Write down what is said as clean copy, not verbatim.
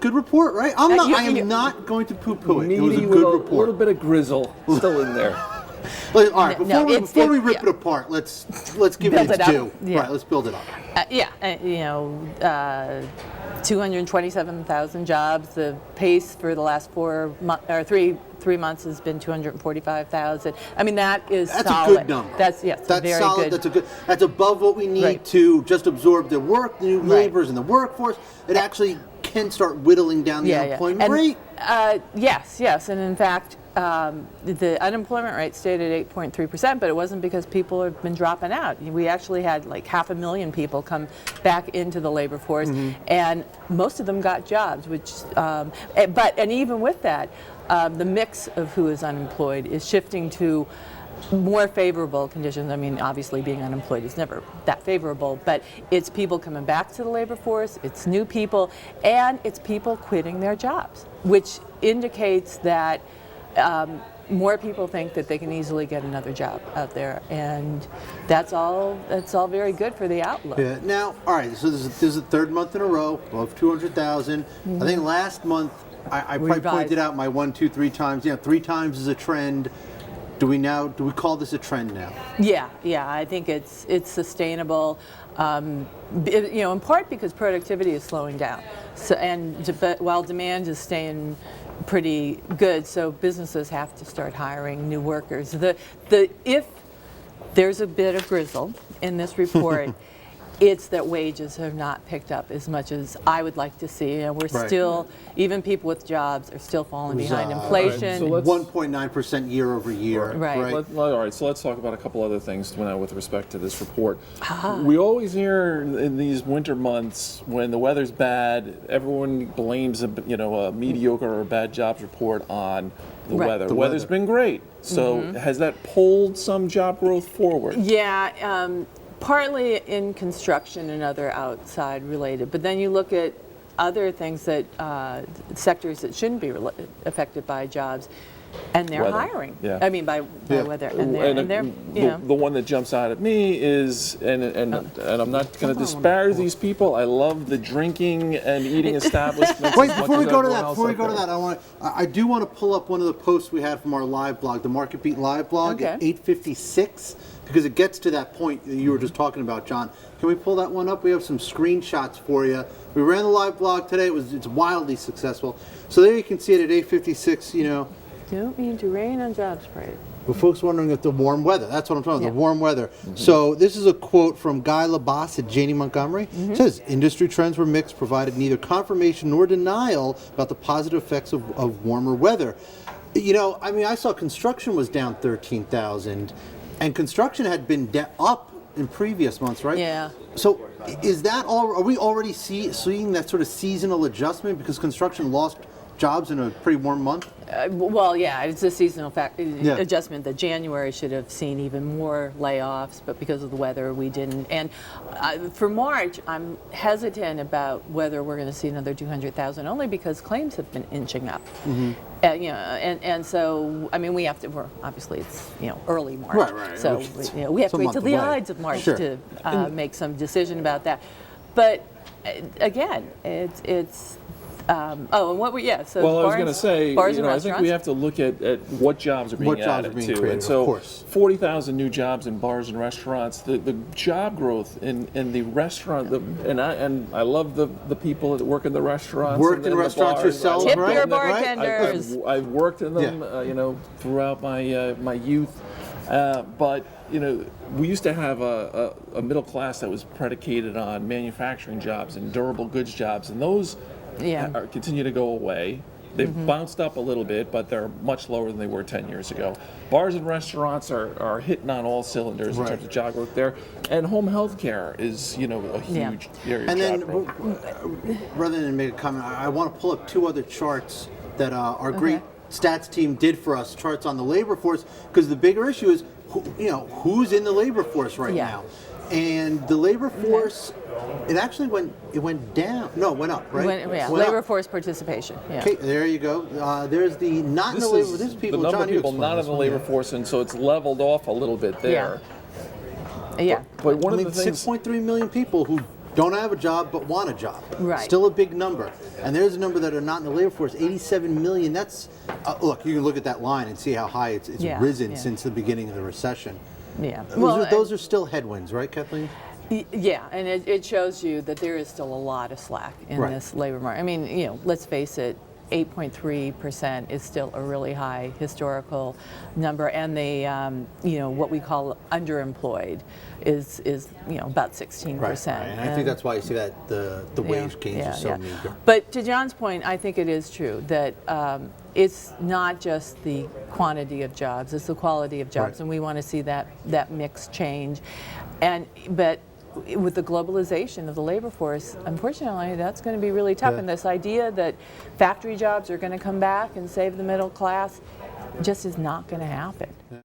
good report, right? I am not going to poo-poo it. It was a good report. A little bit of grizzle still in there. All right, before we rip it apart, let's give it its due. Yeah. Right, let's build it up. 227,000 jobs. The pace for the last 3 months has been 245,000. I mean, that's solid. A good number. That's very solid. good. That's above what we need to just absorb the work, the new laborers in the workforce. It actually can start whittling down the unemployment rate. Yes, and in fact, the unemployment rate stayed at 8.3%, but it wasn't because people have been dropping out. We actually had like 500,000 people come back into the labor force, and most of them got jobs. And even with that, the mix of who is unemployed is shifting to more favorable conditions. I mean, obviously being unemployed is never that favorable, but it's people coming back to the labor force, it's new people, and it's people quitting their jobs, which indicates that more people think that they can easily get another job out there, and that's all very good for the outlook. Yeah. Now, all right, so this is the third month in a row above 200,000. I think last month I probably pointed out my 1, 2, 3 times. 3 times is a trend. Do we call this a trend now? Yeah, I think it's sustainable. In part because productivity is slowing down, but while demand is staying pretty good, so businesses have to start hiring new workers. If there's a bit of grizzle in this report, it's that wages have not picked up as much as I would like to see. We're still, even people with jobs are still falling behind inflation. Right, so 1.9% year over year. Right. All right, so let's talk about a couple other things with respect to this report. We always hear in these winter months when the weather's bad, everyone blames a mediocre or a bad jobs report on the weather. The weather's been great. So has that pulled some job growth forward? Yeah. Partly in construction and other outside related, but then you look at other things that sectors that shouldn't be affected by jobs, and they're hiring. Yeah. I mean by weather, and they're the one that jumps out at me is, and I'm not going to disparage these people. I love the drinking and eating establishments. Wait, before we go to that, I do want to pull up one of the posts we had from our live blog, the Market Beat live blog at 8:56. Because it gets to that point that you were just talking about, John. Can we pull that one up? We have some screenshots for you. We ran the live blog today. It's wildly successful. So there you can see it at 8:56. Don't mean to rain on jobs parade. But folks wondering if the warm weather. That's what I'm talking about. The warm weather. So this is a quote from Guy Labas at Janney Montgomery. It says, "Industry trends were mixed, provided neither confirmation nor denial about the positive effects of warmer weather." I saw construction was down 13,000. And construction had been up in previous months, right? Yeah. So is that all? Are we already seeing that sort of seasonal adjustment because construction lost jobs in a pretty warm month? It's a seasonal adjustment. That January should have seen even more layoffs, but because of the weather, we didn't. And for March, I'm hesitant about whether we're going to see another 200,000, only because claims have been inching up. And so we have to. Obviously it's early March, right. So we have to wait till the Ides of March to make some decision about that. But again, it's. And what we so well, I was going to say, I think we have to look at what jobs are being added to. Created, and so of course. 40,000 new jobs in bars and restaurants. The job growth in the restaurant, and I love the people that work in the restaurants. Worked in restaurants yourself, Tip right? your bartenders. I've worked in them, throughout my youth. But we used to have a middle class that was predicated on manufacturing jobs and durable goods jobs, and those continue to go away. They've bounced up a little bit, but they're much lower than they were 10 years ago. Bars and restaurants are hitting on all cylinders in terms of job growth there, and home health care is a huge area of job growth. Rather than make a comment, I want to pull up 2 other charts that our great stats team did for us, charts on the labor force, because the bigger issue is who's in the labor force right now. And the labor force, it actually went down. No, it went up, right? Labor force participation. Yeah. Okay, there you go. There's the not in the labor. This people, the number John, of people not in the labor force, and so it's leveled off a little bit there. Yeah. But one of the things, 6.3 million people who don't have a job but want a job. Right. Still a big number. And there's a number that are not in the labor force, 87 million. That's, look, you can look at that line and see how high it's risen since the beginning of the recession. Yeah. Those are still headwinds, right, Kathleen? Yeah, and it shows you that there is still a lot of slack in this labor market. I mean, you know, let's face it, 8.3% is still a really high historical number, and the you know, what we call underemployed is you know, about 16%. Right. And I think that's why you see that the wage gains are so meager. But to John's point, I think it is true that it's not just the quantity of jobs; it's the quality of jobs, and we want to see that mix change. But with the globalization of the labor force, unfortunately, that's going to be really tough. And this idea that factory jobs are going to come back and save the middle class just is not going to happen.